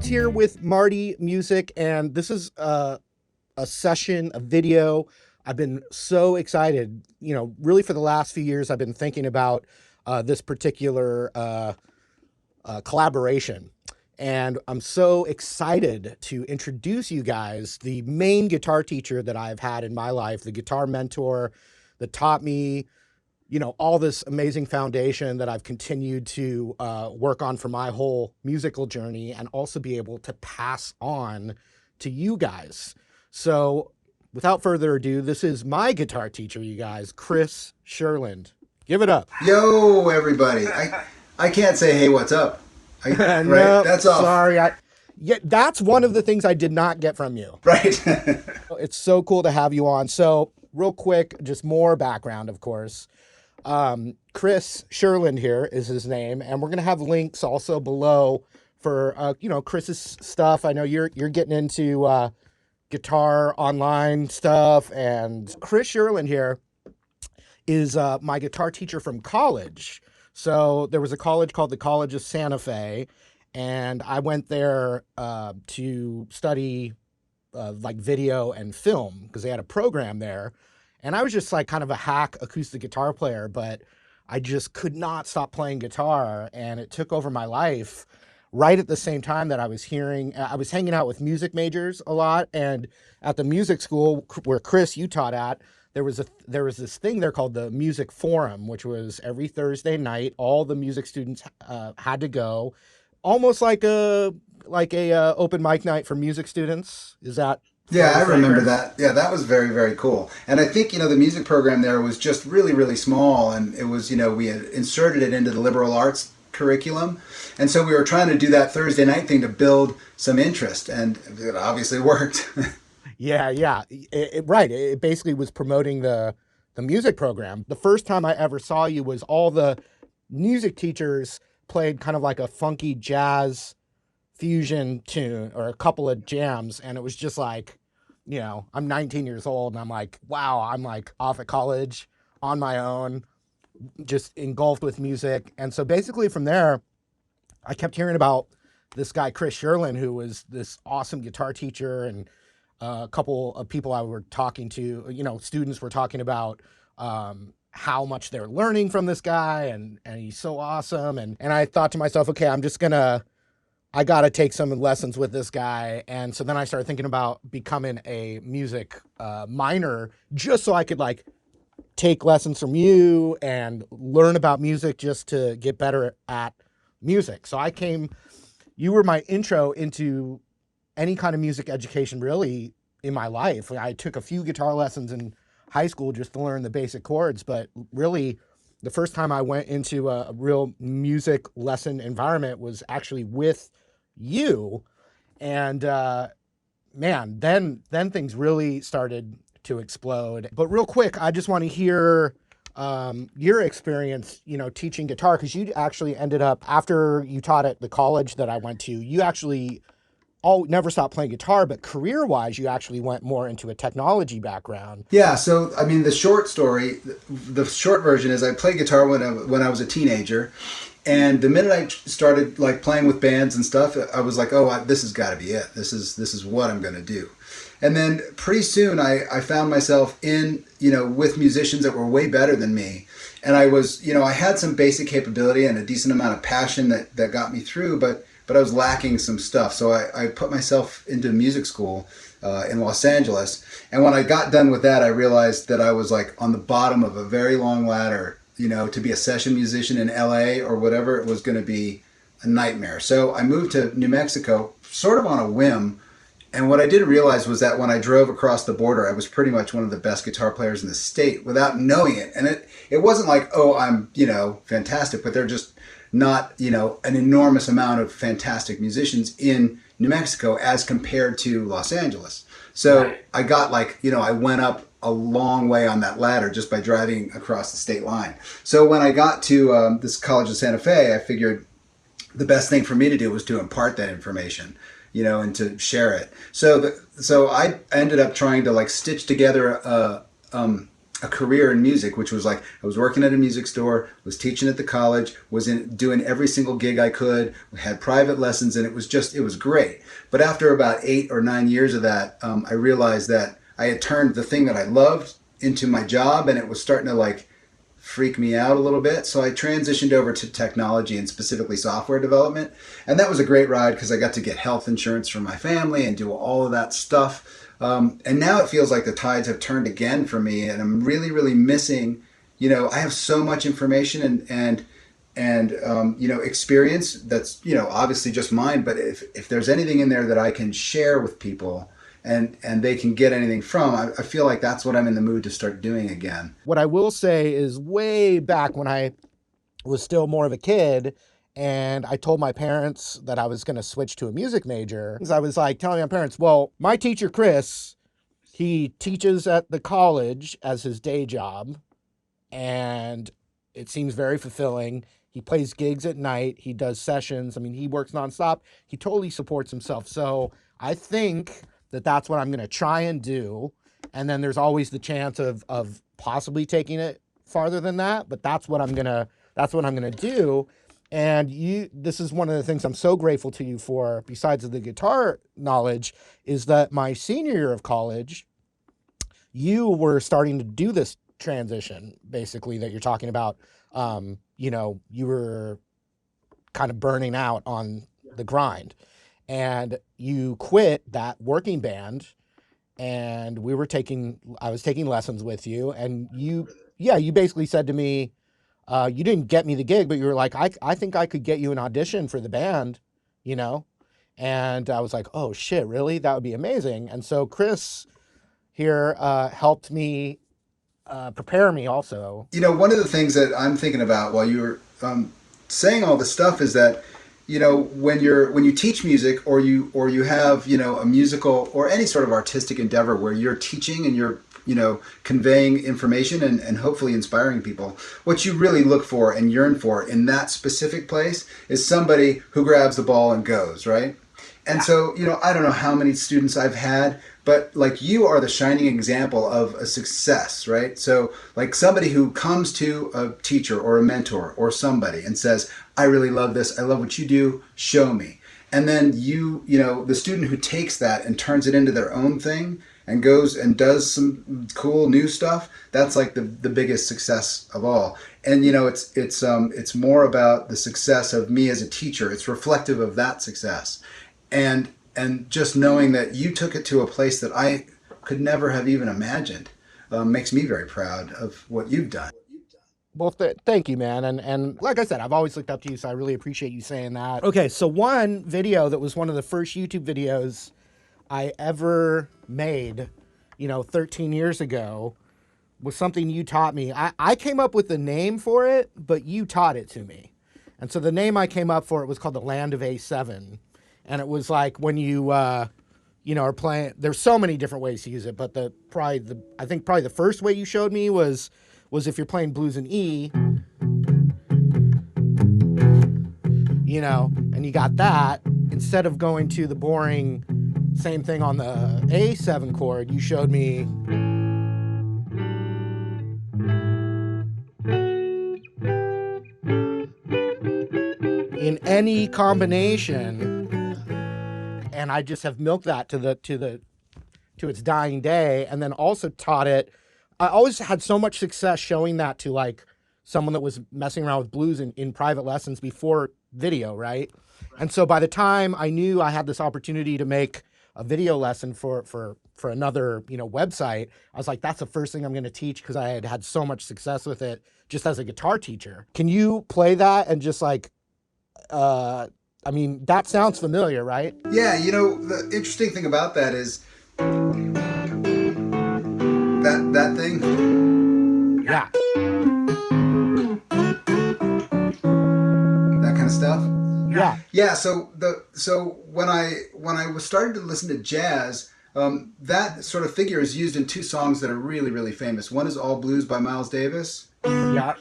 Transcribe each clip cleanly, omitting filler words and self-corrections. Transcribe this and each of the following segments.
here with Marty Music, and this is a session, a video. I've been so excited. Really for the last few years, I've been thinking about this particular collaboration. And I'm so excited to introduce you guys the main guitar teacher that I've had in my life, the guitar mentor that taught me, all this amazing foundation that I've continued to work on for my whole musical journey and also be able to pass on to you guys. So without further ado, this is my guitar teacher, you guys, Chris Sherland. Give it up. Yo, everybody. I can't say, hey, what's up? Right? No, That's off. sorry. Yeah, that's one of the things I did not get from you. Right. It's so cool to have you on. So real quick, just more background, of course. Chris Sherland here is his name, and we're going to have links also below for, Chris's stuff. I know you're getting into guitar online stuff, and Chris Sherland here is my guitar teacher from college. So there was a college called the College of Santa Fe, and I went there to study like video and film because they had a program there. And I was just like kind of a hack acoustic guitar player, but I just could not stop playing guitar, and it took over my life right at the same time that I was hanging out with music majors a lot. And at the music school where Chris, you taught at, there was this thing there called the Music Forum, which was every Thursday night. All the music students had to go, almost like a open mic night for music students. Is that? Yeah, I remember that. Yeah, that was very, very cool. And I think, the music program there was just really, really small. And it was, we had inserted it into the liberal arts curriculum. And so we were trying to do that Thursday night thing to build some interest. And it obviously worked. Yeah. Right. It basically was promoting the music program. The first time I ever saw you was all the music teachers played kind of like a funky jazz fusion tune or a couple of jams. And it was just like, I'm 19 years old and I'm like, wow, I'm like off at college on my own, just engulfed with music. And so basically from there, I kept hearing about this guy, Chris Sherland, who was this awesome guitar teacher, and a couple of people I were talking to, students were talking about how much they're learning from this guy, and he's so awesome. And I thought to myself, okay, I got to take some lessons with this guy. And so then I started thinking about becoming a music minor just so I could like take lessons from you and learn about music just to get better at music. So you were my intro into any kind of music education really in my life. I took a few guitar lessons in high school just to learn the basic chords, but really the first time I went into a real music lesson environment was actually with you. And man, then things really started to explode. But real quick, I just want to hear your experience, teaching guitar, because you actually ended up, after you taught at the college that I went to, you actually never stopped playing guitar, but career-wise, you actually went more into a technology background. Yeah, so, the short story, the short version is I played guitar when I was a teenager. And the minute I started like playing with bands and stuff, I was like, oh, this has got to be it. This is what I'm going to do. And then pretty soon I found myself in, with musicians that were way better than me. And I was, I had some basic capability and a decent amount of passion that got me through, but I was lacking some stuff. So I put myself into music school in Los Angeles. And when I got done with that, I realized that I was like on the bottom of a very long ladder. To be a session musician in LA or whatever, it was going to be a nightmare. So I moved to New Mexico sort of on a whim. And what I didn't realize was that when I drove across the border, I was pretty much one of the best guitar players in the state without knowing it. And it wasn't like, oh, I'm, fantastic, but they're just not, an enormous amount of fantastic musicians in New Mexico as compared to Los Angeles. So right. I got I went up a long way on that ladder just by driving across the state line. So when I got to this College of Santa Fe, I figured the best thing for me to do was to impart that information, and to share it. So I ended up trying to stitch together a career in music, which was like I was working at a music store, was teaching at the college, was in doing every single gig I could, had private lessons, and it was great. But after about 8 or 9 years of that, I realized that I had turned the thing that I loved into my job, and it was starting to like freak me out a little bit. So I transitioned over to technology and specifically software development. And that was a great ride because I got to get health insurance for my family and do all of that stuff. And now it feels like the tides have turned again for me, and I'm really, really missing. I have so much information and experience that's obviously just mine. But if there's anything in there that I can share with people and they can get anything from, I feel like that's what I'm in the mood to start doing again. What I will say is way back when I was still more of a kid and I told my parents that I was going to switch to a music major, because I was like telling my parents, well, my teacher, Chris, he teaches at the college as his day job, and it seems very fulfilling. He plays gigs at night. He does sessions. I mean, he works nonstop. He totally supports himself. So I think that that's what I'm going to try and do. And then there's always the chance of possibly taking it farther than that. But that's what I'm gonna do. And this is one of the things I'm so grateful to you for, besides the guitar knowledge, is that my senior year of college, you were starting to do this transition, basically, that you're talking about. You were kind of burning out on the grind, and you quit that working band, and I was taking lessons with you, and you basically said to me, you didn't get me the gig, but you were like, I think I could get you an audition for the band, you know? And I was like, oh shit, really? That would be amazing. And so Chris here helped me prepare me also. One of the things that I'm thinking about while you were saying all this stuff is that when you teach music, or you have a musical or any sort of artistic endeavor where you're teaching and you're conveying information and hopefully inspiring people, what you really look for and yearn for in that specific place is somebody who grabs the ball and goes, right? And so, I don't know how many students I've had, but like you are the shining example of a success, right? So like somebody who comes to a teacher or a mentor or somebody and says, I really love this. I love what you do. Show me. And then the student who takes that and turns it into their own thing and goes and does some cool new stuff, that's like the biggest success of all. And it's more about the success of me as a teacher. It's reflective of that success. And just knowing that you took it to a place that I could never have even imagined makes me very proud of what you've done. Well, thank you, man. And like I said, I've always looked up to you, so I really appreciate you saying that. Okay, so one video that was one of the first YouTube videos I ever made, 13 years ago, was something you taught me. I came up with the name for it, but you taught it to me. And so the name I came up for it was called The Land of A7. And it was like when you, are playing, there's so many different ways to use it, but I think probably the first way you showed me was if you're playing blues in E, and you got that, instead of going to the boring same thing on the A7 chord, you showed me in any combination. And I just have milked that to its dying day, and then also taught it. I always had so much success showing that to like someone that was messing around with blues in private lessons before video, right? And so by the time I knew I had this opportunity to make a video lesson for another website, I was like, that's the first thing I'm going to teach, because I had so much success with it just as a guitar teacher. Can you play that and just like that sounds familiar, right? Yeah, the interesting thing about that is that thing. Yeah. That kind of stuff. Yeah. Yeah. So when I was starting to listen to jazz, that sort of figure is used in two songs that are really, really famous. One is All Blues by Miles Davis. Yeah.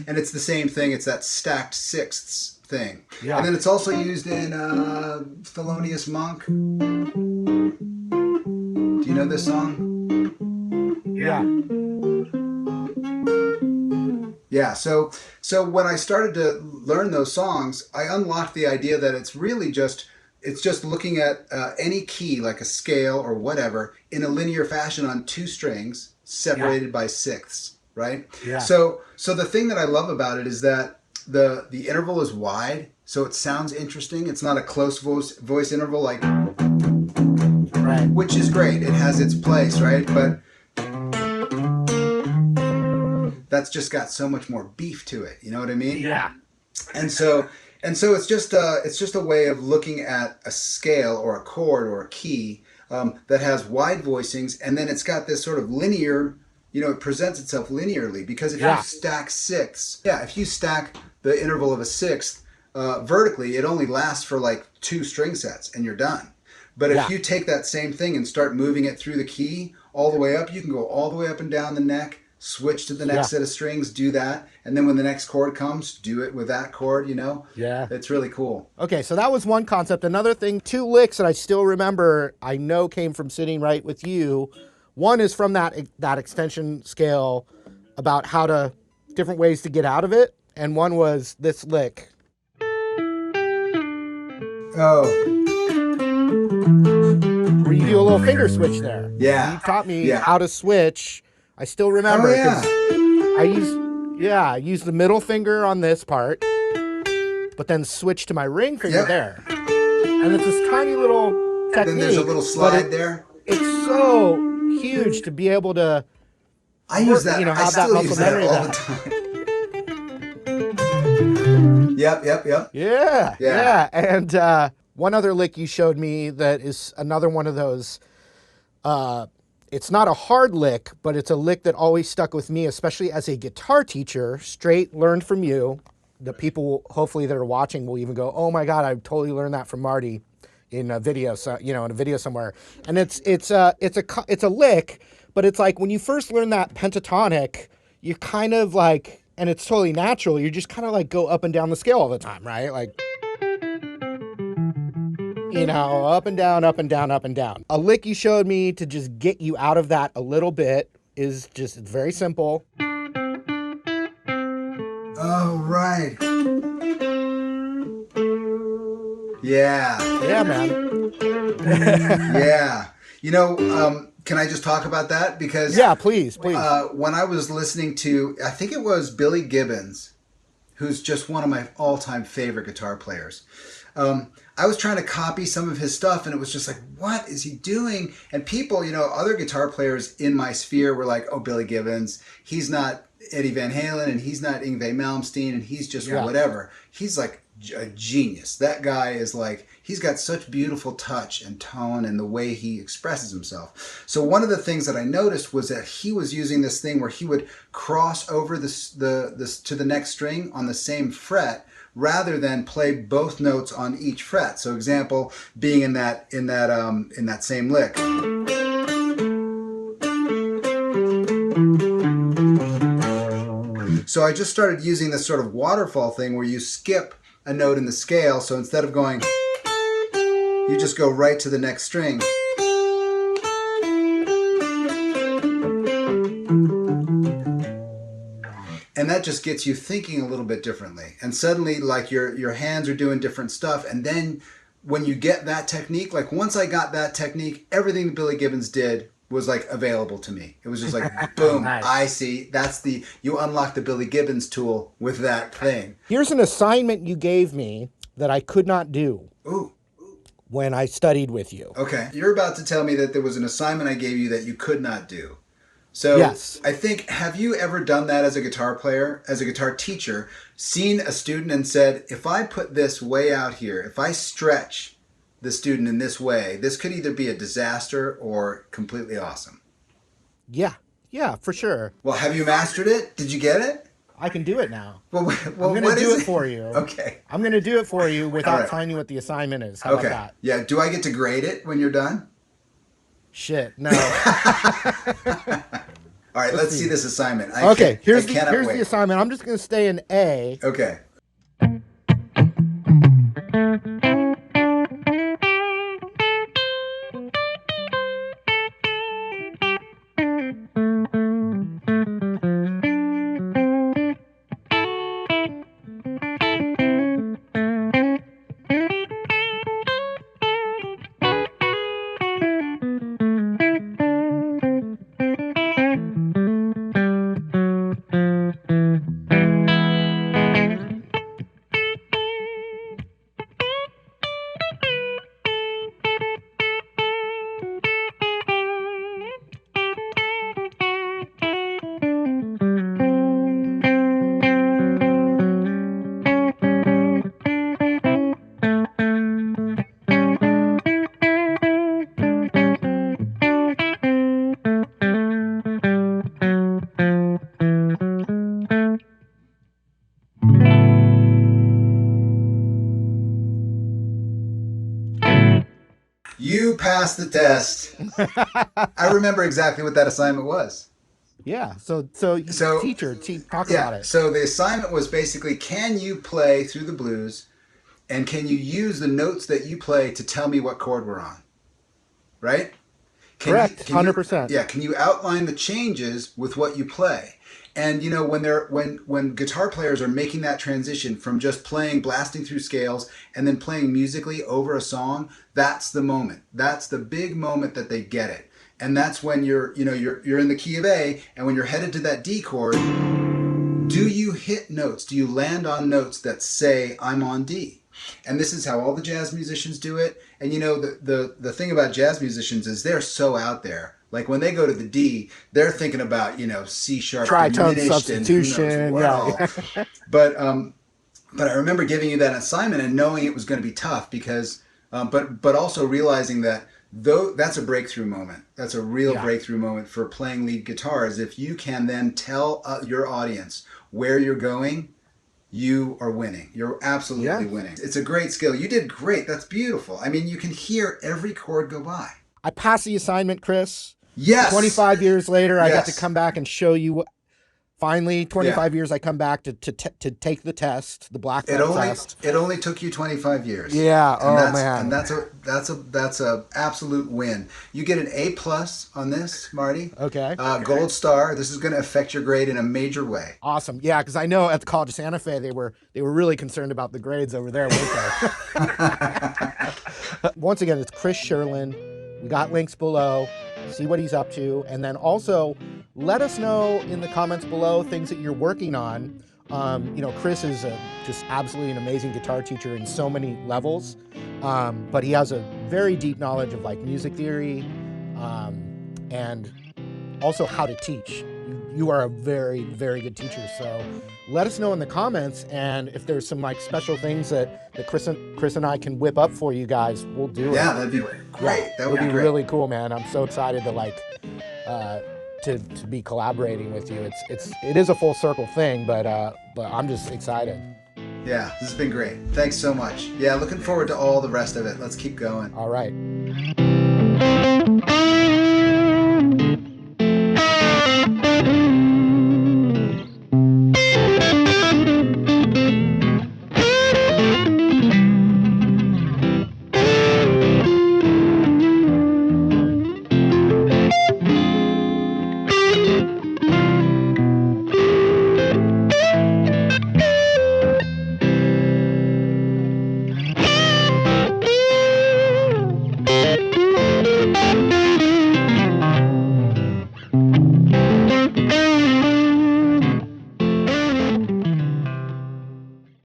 And it's the same thing. It's that stacked sixths thing. Yeah. And then it's also used in Thelonious Monk. Do you know this song? Yeah. Yeah, so when I started to learn those songs, I unlocked the idea that it's just looking at any key like a scale or whatever in a linear fashion on two strings separated by sixths, right? Yeah. So the thing that I love about it is that the interval is wide, so it sounds interesting. It's not a close voice interval like, Right. which is great. It has its place, right? But that's just got so much more beef to it. You know what I mean? Yeah. And so it's just a way of looking at a scale or a chord or a key that has wide voicings, and then it's got this sort of linear. It presents itself linearly because if you stack sixths, if you stack the interval of a sixth vertically, it only lasts for like 2 string sets and you're done. But if you take that same thing and start moving it through the key all the way up, you can go all the way up and down the neck, switch to the next set of strings, do that, and then when the next chord comes, do it with that chord, Yeah. It's really cool. Okay, so that was one concept. Another thing, 2 licks that I still remember, I know came from sitting right with you. One is from that extension scale about different ways to get out of it, and one was this lick. Oh. Where you do a little finger switch there. Yeah. You taught me how to switch. I still remember. Oh, yeah. I used the middle finger on this part, but then switch to my ring finger there. And it's this tiny little technique. Then there's a little slide there. It's so huge to be able to use that. have I that still muscle use that memory. all the time. Yep. Yeah. And one other lick you showed me that is another one of those. It's not a hard lick, but it's a lick that always stuck with me, especially as a guitar teacher. Straight learned from you. The people hopefully that are watching will even go, "Oh my God, I totally learned that from Marty in a video." So in a video somewhere. And it's a lick, but it's like when you first learn that pentatonic, you kind of like, and it's totally natural. You just kind of like go up and down the scale all the time, right? Like. Up and down, up and down, up and down. A lick you showed me to just get you out of that a little bit is just, it's very simple. Oh, right. Yeah. Yeah, man. Yeah. Can I just talk about that? Because yeah, please. When I was listening to, I think it was Billy Gibbons, who's just one of my all-time favorite guitar players. I was trying to copy some of his stuff, and it was just like, what is he doing? And people, other guitar players in my sphere were like, oh, Billy Gibbons, he's not Eddie Van Halen, and he's not Yngwie Malmsteen, and he's just whatever. He's like a genius. That guy is like, he's got such beautiful touch and tone and the way he expresses himself. So one of the things that I noticed was that he was using this thing where he would cross over this to the next string on the same fret, rather than play both notes on each fret. So example being in that same lick. So I just started using this sort of waterfall thing where you skip a note in the scale. So instead of going, you just go right to the next string. And that just gets you thinking a little bit differently. And suddenly, like, your hands are doing different stuff. And then when you get that technique, like once I got that technique, everything that Billy Gibbons did was like available to me. It was just like, boom, nice. I see. You unlock the Billy Gibbons tool with that thing. Here's an assignment you gave me that I could not do. Ooh. When I studied with you. Okay. You're about to tell me that there was an assignment I gave you that you could not do. So yes. I think, have you ever done that as a guitar player, as a guitar teacher, seen a student and said, if I put this way out here, if I stretch the student in this way, this could either be a disaster or completely awesome? Yeah, for sure. Well, have you mastered it? Did you get it? I can do it now. Well, I'm going to do it for you. Okay. I'm going to do it for you without telling you what the assignment is. How about that? Yeah, do I get to grade it when you're done? Shit, no. All right, let's see this assignment. Here's the assignment. I'm just going to stay in A. Okay. passed the test. I remember exactly what that assignment was. Yeah. So So talk yeah, about it. so the assignment was basically, can you play through the blues, and can you use the notes that you play to tell me what chord we're on? Right? Correct. Can you 100%. yeah, can you outline the changes with what you play? And you know, when guitar players are making that transition from just playing, blasting through scales and then playing musically over a song, that's the moment. That's the big moment that they get it. And that's when you're in the key of A, and when you're headed to that D chord, do you hit notes? Do you land on notes that say I'm on D? And this is how all the jazz musicians do it. And you know, the thing about jazz musicians is they're so out there. Like when they go to the D, they're thinking about, C sharp Tritone diminished and who knows substitution. what Yeah. all. But but I remember giving you that assignment and knowing it was going to be tough because, but also realizing that though that's a breakthrough moment. That's a real Yeah. breakthrough moment for playing lead guitar. Is if you can then tell your audience where you're going, you are winning. You're absolutely Yeah. winning. It's a great skill. You did great. That's beautiful. I mean, you can hear every chord go by. I passed the assignment, Chris. Yes. 25 years later, I got to Yes. come back and show you. Finally, Yeah. 25 years, I come back to take the test, the black It belt only test. it only took you 25 years. Yeah. And Oh that's man. and that's a absolute win. You get an A plus on this, Marty. Okay. Gold star. This is going to affect your grade in a major way. Awesome. Yeah, because I know at the College of Santa Fe they were really concerned about the grades over there, weren't they? Once again, it's Chris Sherlin. We got links below. See what he's up to, and then also let us know in the comments below things that you're working on. Chris is just absolutely an amazing guitar teacher in so many levels, but he has a very deep knowledge of like music theory, and also how to teach. You are a very, very good teacher. So let us know in the comments, and if there's some like special things that Chris and I can whip up for you guys, we'll do it. Yeah, that'd be great. That would be great. Really cool, man. I'm so excited to to be collaborating with you. It is a full circle thing, but I'm just excited. Yeah, this has been great. Thanks so much. Yeah, looking forward to all the rest of it. Let's keep going. All right.